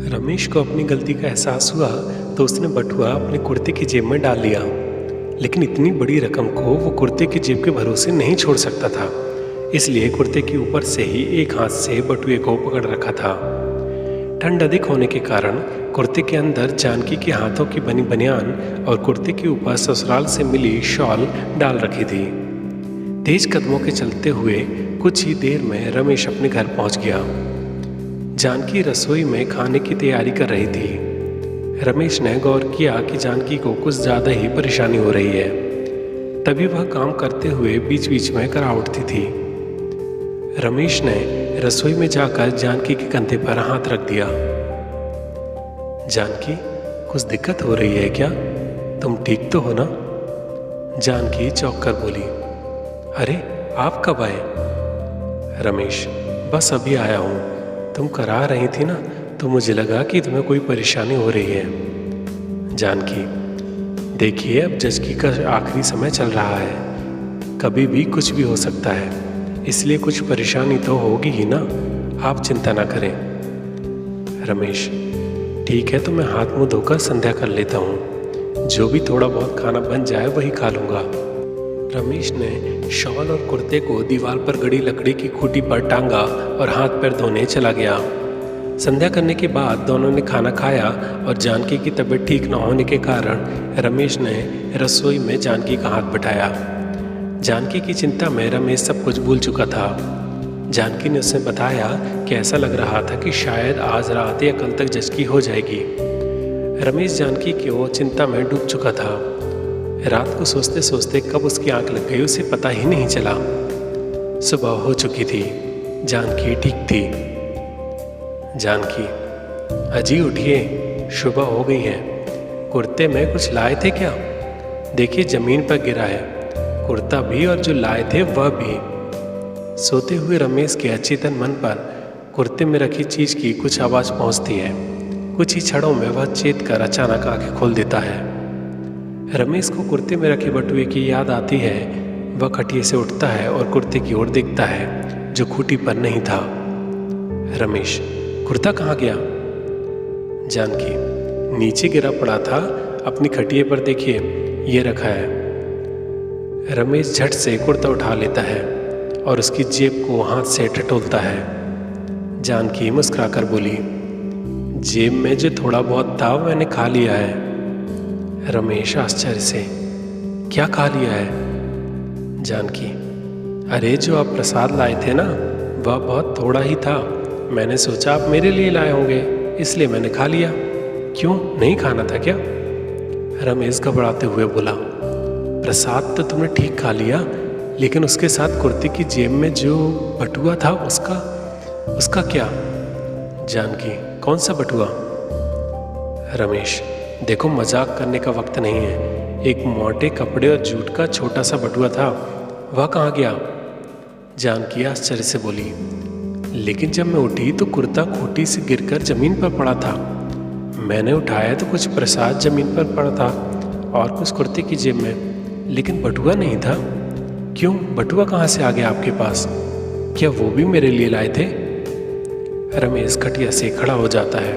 रमेश को अपनी गलती का एहसास हुआ तो उसने बटुआ अपने कुर्ते की जेब में डाल लिया। लेकिन इतनी बड़ी रकम को वो कुर्ते की जेब के भरोसे नहीं छोड़ सकता था, इसलिए कुर्ते के ऊपर से ही एक हाथ से बटुए को पकड़ रखा था। ठंड अधिक होने के कारण कुर्ते के अंदर जानकी के हाथों की बनी बनियान और कुर्ते के ऊपर ससुराल से मिली शॉल डाल रखी थी। तेज कदमों के चलते हुए कुछ ही देर में रमेश अपने घर पहुंच गया। जानकी रसोई में खाने की तैयारी कर रही थी। रमेश ने गौर किया कि जानकी को कुछ ज़्यादा ही परेशानी हो रही है। तभी वह काम करते हुए बीच बीच में करा उठती थी। रमेश ने रसोई में जाकर जानकी के कंधे पर हाथ रख दिया। जानकी, कुछ दिक्कत हो रही है क्या? तुम ठीक तो हो ना? जानकी चौंक कर बोली। अरे, आप कब आए? रमेश, बस अभी आया हूँ। तुम करा रही थी ना, तो मुझे लगा कि तुम्हें कोई परेशानी हो रही है। जानकी, देखिए, अब जचकी का आखिरी समय चल रहा है, कभी भी कुछ भी हो सकता है, इसलिए कुछ परेशानी तो होगी ही ना, आप चिंता ना करें। रमेश, ठीक है, तो मैं हाथ मुंह धोकर संध्या कर लेता हूँ, जो भी थोड़ा बहुत खाना बन जाए वही खा लूँगा। रमेश ने शॉल और कुर्ते को दीवार पर गड़ी लकड़ी की खूंटी पर टांगा और हाथ पैर धोने चला गया। संध्या करने के बाद दोनों ने खाना खाया और जानकी की तबीयत ठीक न होने के कारण रमेश ने रसोई में जानकी का हाथ बटाया। जानकी की चिंता में रमेश सब कुछ भूल चुका था। जानकी ने उसे बताया कि ऐसा लग रहा था कि शायद आज रात या कल तक जचकी हो जाएगी। रमेश जानकी की वो चिंता में डूब चुका था। रात को सोचते सोचते कब उसकी आंख लग गई उसे पता ही नहीं चला। सुबह हो चुकी थी। जानकी ठीक थी। जानकी, अजी उठिए, सुबह हो गई है। कुर्ते में कुछ लाए थे क्या? देखिए, जमीन पर गिरा है, कुर्ता भी और जो लाए थे वह भी। सोते हुए रमेश के अचेतन मन पर कुर्ते में रखी चीज की कुछ आवाज पहुंचती है। कुछ ही क्षणों में वह चेत कर अचानक आंखें खोल देता है। रमेश को कुर्ते में रखे बटुए की याद आती है। वह खटिए से उठता है और कुर्ते की ओर देखता है जो खूंटी पर नहीं था। रमेश, कुर्ता कहाँ गया? जानकी, नीचे गिरा पड़ा था, अपनी खटिए पर देखिए, ये रखा है। रमेश झट से कुर्ता उठा लेता है और उसकी जेब को हाथ से टटोलता है। जानकी मुस्कुराकर बोली, जेब में जो थोड़ा बहुत था मैंने खा लिया है। रमेश आश्चर्य से, क्या खा लिया है? जानकी, अरे, जो आप प्रसाद लाए थे ना, वह बहुत थोड़ा ही था। मैंने सोचा आप मेरे लिए लाए होंगे, इसलिए मैंने खा लिया। क्यों, नहीं खाना था क्या? रमेश घबराते हुए बोला, प्रसाद तो तुमने ठीक खा लिया, लेकिन उसके साथ कुर्ते की जेब में जो बटुआ था उसका क्या? जानकी, कौन सा बटुआ? रमेश, देखो, मजाक करने का वक्त नहीं है। एक मोटे कपड़े और जूट का छोटा सा बटुआ था, वह कहाँ गया? जानकी आश्चर्य से बोली, लेकिन जब मैं उठी तो कुर्ता खूंटी से गिरकर जमीन पर पड़ा था। मैंने उठाया तो कुछ प्रसाद जमीन पर पड़ा था और कुछ कुर्ते की जेब में, लेकिन बटुआ नहीं था। क्यों, बटुआ कहाँ से आ गया आपके पास? क्या वो भी मेरे लिए लाए थे? रमेश खटिया से खड़ा हो जाता है।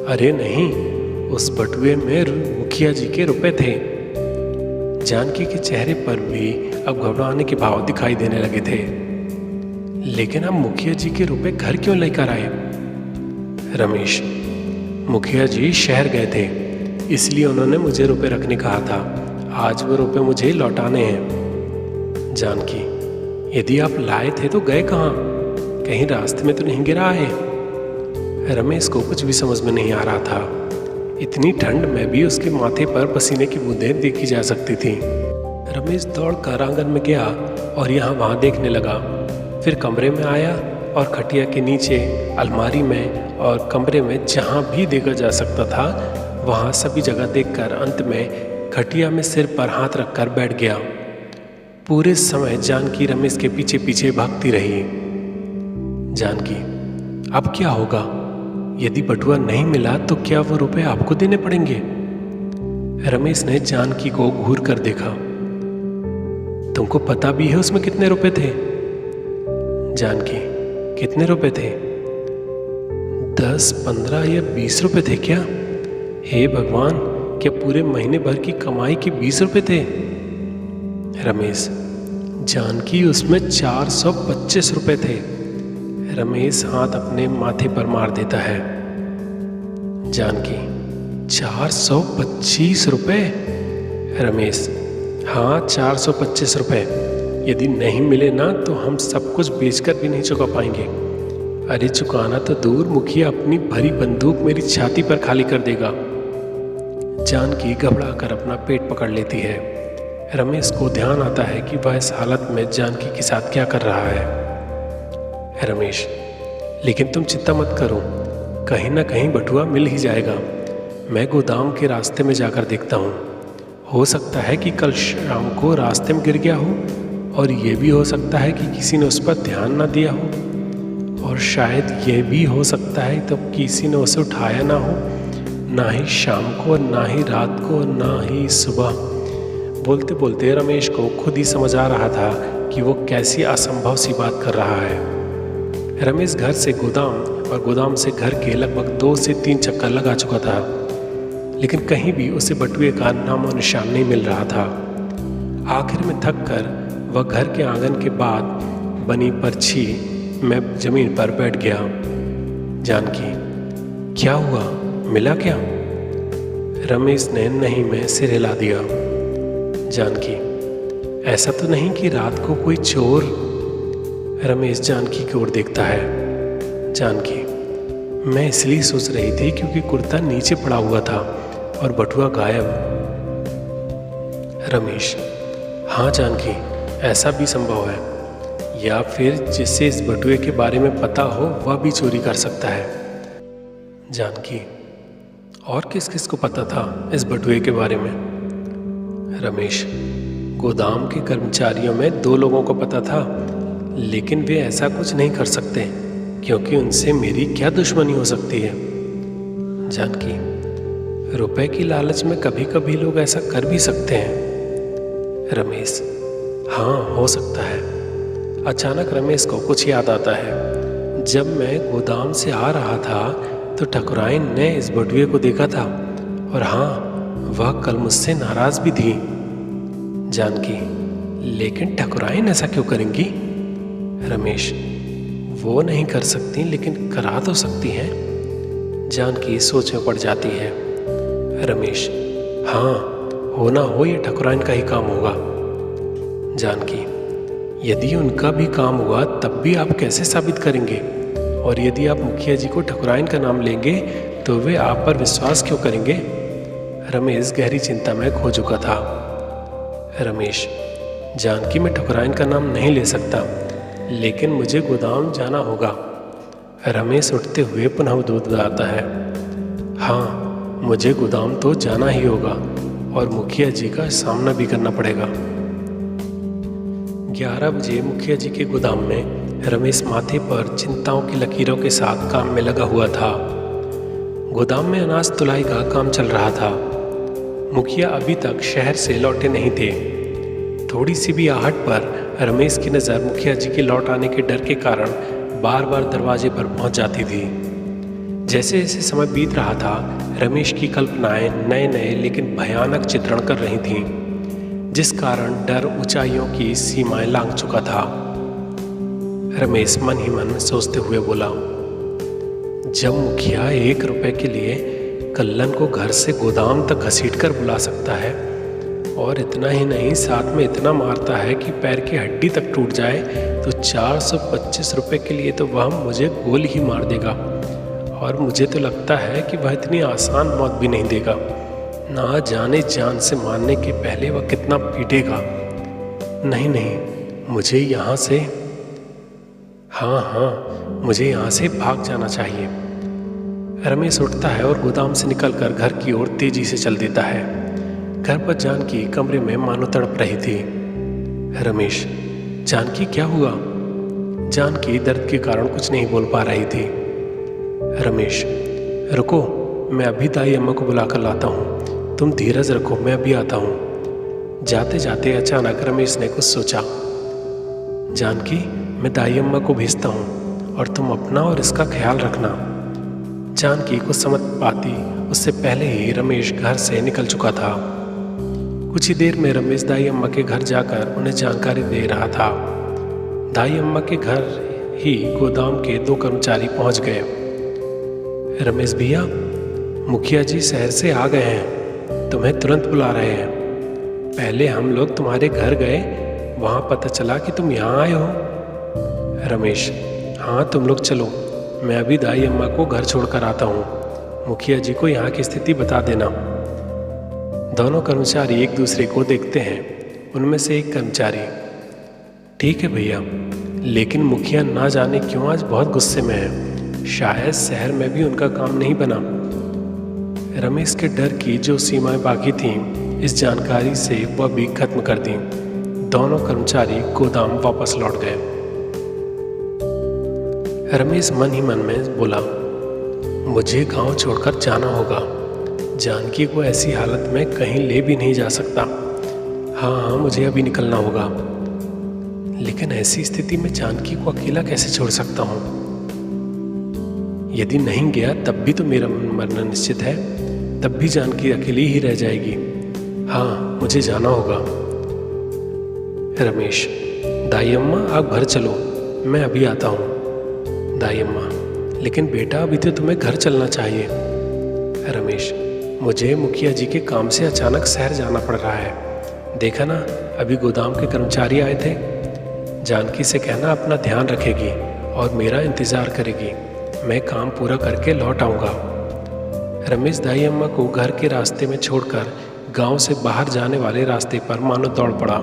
अरे नहीं, उस बटुए में मुखिया जी के रुपए थे। जानकी के चेहरे पर भी अब घबराने के भाव दिखाई देने लगे थे। लेकिन अब मुखिया जी के रुपए घर क्यों लेकर आए? रमेश, मुखिया जी शहर गए थे, इसलिए उन्होंने मुझे रुपए रखने कहा था। आज वो रुपए मुझे लौटाने हैं। जानकी, यदि आप लाए थे तो गए कहाँ? कहीं रास्ते में तो नहीं गिरा है? रमेश को कुछ भी समझ में नहीं आ रहा था। इतनी ठंड में भी उसके माथे पर पसीने की बूंदें देखी जा सकती थी। रमेश दौड़कर आंगन में गया और यहाँ वहाँ देखने लगा। फिर कमरे में आया और खटिया के नीचे, अलमारी में और कमरे में जहाँ भी देखा जा सकता था वहाँ सभी जगह देखकर अंत में खटिया में सिर पर हाथ रखकर बैठ गया। पूरे समय जानकी रमेश के पीछे पीछे भागती रही। जानकी, अब क्या होगा? यदि बटुआ नहीं मिला तो क्या वो रुपए आपको देने पड़ेंगे? रमेश ने जानकी को घूर कर देखा। तुमको पता भी है उसमें कितने रुपए थे? जानकी, कितने रुपए थे? 10, 15 या 20 रुपए थे क्या? हे भगवान, क्या पूरे महीने भर की कमाई के 20 रुपए थे? रमेश, जानकी उसमें 425 रुपए थे। रमेश हाथ अपने माथे पर मार देता है। जानकी, 425 रुपए? रमेश, हाँ 425 रुपए। यदि नहीं मिले ना तो हम सब कुछ बेचकर भी नहीं चुका पाएंगे। अरे चुकाना तो दूर, मुखिया अपनी भरी बंदूक मेरी छाती पर खाली कर देगा। जानकी घबरा कर अपना पेट पकड़ लेती है। रमेश को ध्यान आता है कि वह इस हालत में जानकी के साथ क्या कर रहा है। रमेश, लेकिन तुम चिंता मत करो, कहीं ना कहीं बटुआ मिल ही जाएगा। मैं गोदाम के रास्ते में जाकर देखता हूँ। हो सकता है कि कल शाम को रास्ते में गिर गया हो, और ये भी हो सकता है कि किसी ने उस पर ध्यान ना दिया हो, और शायद ये भी हो सकता है तब किसी ने उसे उठाया ना हो, ना ही शाम को, ना ही रात को, ना ही सुबह। बोलते बोलते रमेश को खुद ही समझ आ रहा था कि वो कैसी असंभव सी बात कर रहा है। रमेश घर से गोदाम और गोदाम से घर के लगभग 2 से 3 चक्कर लगा चुका था, लेकिन कहीं भी उसे बटुए का नामो निशान नहीं मिल रहा था। आखिर में थक कर वह घर के आंगन के बाद बनी पर्ची में जमीन पर बैठ गया। जानकी, क्या हुआ, मिला क्या? रमेश ने नहीं में सिर हिला दिया। जानकी, ऐसा तो नहीं कि रात को कोई चोर? रमेश जानकी की ओर देखता है। जानकी, मैं इसलिए सोच रही थी क्योंकि कुर्ता नीचे पड़ा हुआ था और बटुआ गायब। रमेश, हाँ जानकी, ऐसा भी संभव है, या फिर जिसे इस बटुए के बारे में पता हो वह भी चोरी कर सकता है। जानकी, और किस किस को पता था इस बटुए के बारे में? रमेश, गोदाम के कर्मचारियों में 2 लोगों को पता था, लेकिन वे ऐसा कुछ नहीं कर सकते क्योंकि उनसे मेरी क्या दुश्मनी हो सकती है। जानकी, रुपए की लालच में कभी कभी लोग ऐसा कर भी सकते हैं। रमेश, हाँ हो सकता है। अचानक रमेश को कुछ याद आता है। जब मैं गोदाम से आ रहा था तो ठकुराइन ने इस बटुए को देखा था, और हाँ वह कल मुझसे नाराज भी थी। जानकी, लेकिन ठकुराइन ऐसा क्यों करेंगी? रमेश, वो नहीं कर सकती लेकिन करा तो सकती हैं। जानकी सोच में पड़ जाती है। रमेश, हाँ हो ना हो ये ठकुराइन का ही काम होगा। जानकी, यदि उनका भी काम हुआ तब भी आप कैसे साबित करेंगे? और यदि आप मुखिया जी को ठकुराइन का नाम लेंगे तो वे आप पर विश्वास क्यों करेंगे? रमेश गहरी चिंता में खो चुका था। रमेश, जानकी, मैं ठकुराइन का नाम नहीं ले सकता, लेकिन मुझे गोदाम जाना होगा। रमेश उठते हुए पुनः दूध आता है। हाँ, मुझे गोदाम तो जाना ही होगा और मुखिया जी का सामना भी करना पड़ेगा। 11 बजे मुखिया जी के गोदाम में रमेश माथे पर चिंताओं की लकीरों के साथ काम में लगा हुआ था। गोदाम में अनाज तुलाई का काम चल रहा था। मुखिया अभी तक शहर से लौटे नहीं थे। थोड़ी सी भी आहट पर रमेश की नज़र मुखिया जी के लौट आने के डर के कारण बार बार दरवाजे पर पहुंच जाती थी। जैसे जैसे समय बीत रहा था, रमेश की कल्पनाएं नए नए लेकिन भयानक चित्रण कर रही थीं, जिस कारण डर ऊंचाइयों की सीमाएं लांघ चुका था। रमेश मन ही मन सोचते हुए बोला, जब मुखिया 1 रुपए के लिए कल्लन को घर से गोदाम तक घसीट कर बुला सकता है, और इतना ही नहीं साथ में इतना मारता है कि पैर की हड्डी तक टूट जाए, तो 425 रुपए के लिए तो वह मुझे गोली ही मार देगा। और मुझे तो लगता है कि वह इतनी आसान मौत भी नहीं देगा। ना जाने जान से मारने के पहले वह कितना पीटेगा। नहीं नहीं, मुझे यहाँ से मुझे यहाँ से भाग जाना चाहिए। रमेश उठता है और गोदाम से निकलकर घर की ओर तेजी से चल देता है। घर पर जानकी कमरे में मानो तड़प रही थी। रमेश, जानकी क्या हुआ? जानकी दर्द के कारण कुछ नहीं बोल पा रही थी। रमेश, रुको, मैं अभी दाई अम्मा को बुलाकर लाता हूँ, तुम धीरज रखो, मैं अभी आता हूँ। जाते जाते अचानक रमेश ने कुछ सोचा। जानकी, मैं दाई अम्मा को भेजता हूँ और तुम अपना और इसका ख्याल रखना। जानकी को समझ पाती उससे पहले ही रमेश घर से निकल चुका था। कुछ ही देर में रमेश दाई अम्मा के घर जाकर उन्हें जानकारी दे रहा था। दाई अम्मा के घर ही गोदाम के 2 कर्मचारी पहुंच गए। रमेश भैया, मुखिया जी शहर से आ गए हैं, तुम्हें तुरंत बुला रहे हैं। पहले हम लोग तुम्हारे घर गए, वहां पता चला कि तुम यहाँ आए हो। रमेश, हाँ तुम लोग चलो, मैं अभी दाई अम्मा को घर छोड़कर आता हूँ। मुखिया जी को यहाँ की स्थिति बता देना। दोनों कर्मचारी एक दूसरे को देखते हैं। उनमें से एक कर्मचारी, ठीक है भैया, लेकिन मुखिया ना जाने क्यों आज बहुत गुस्से में है। शायद शहर में भी उनका काम नहीं बना। रमेश के डर की जो सीमाएं बाकी थीं, इस जानकारी से वह भी खत्म कर दी। दोनों कर्मचारी गोदाम वापस लौट गए। रमेश मन ही मन में बोला, मुझे गांव छोड़कर जाना होगा। जानकी को ऐसी हालत में कहीं ले भी नहीं जा सकता। हाँ, मुझे अभी निकलना होगा। लेकिन ऐसी स्थिति में जानकी को अकेला कैसे छोड़ सकता हूँ? यदि नहीं गया तब भी तो मेरा मरना निश्चित है। तब भी जानकी अकेली ही रह जाएगी। हाँ, मुझे जाना होगा। रमेश, दाई अम्मा आप घर चलो, मैं अभी आता हूँ। दाई अम्मा, लेकिन बेटा अभी तो तुम्हें घर चलना चाहिए। रमेश, मुझे मुखिया जी के काम से अचानक शहर जाना पड़ रहा है। देखा ना, अभी गोदाम के कर्मचारी आए थे। जानकी से कहना अपना ध्यान रखेगी और मेरा इंतज़ार करेगी। मैं काम पूरा करके लौट आऊँगा। रमेश दाई अम्मा को घर के रास्ते में छोड़कर गांव से बाहर जाने वाले रास्ते पर मानो दौड़ पड़ा।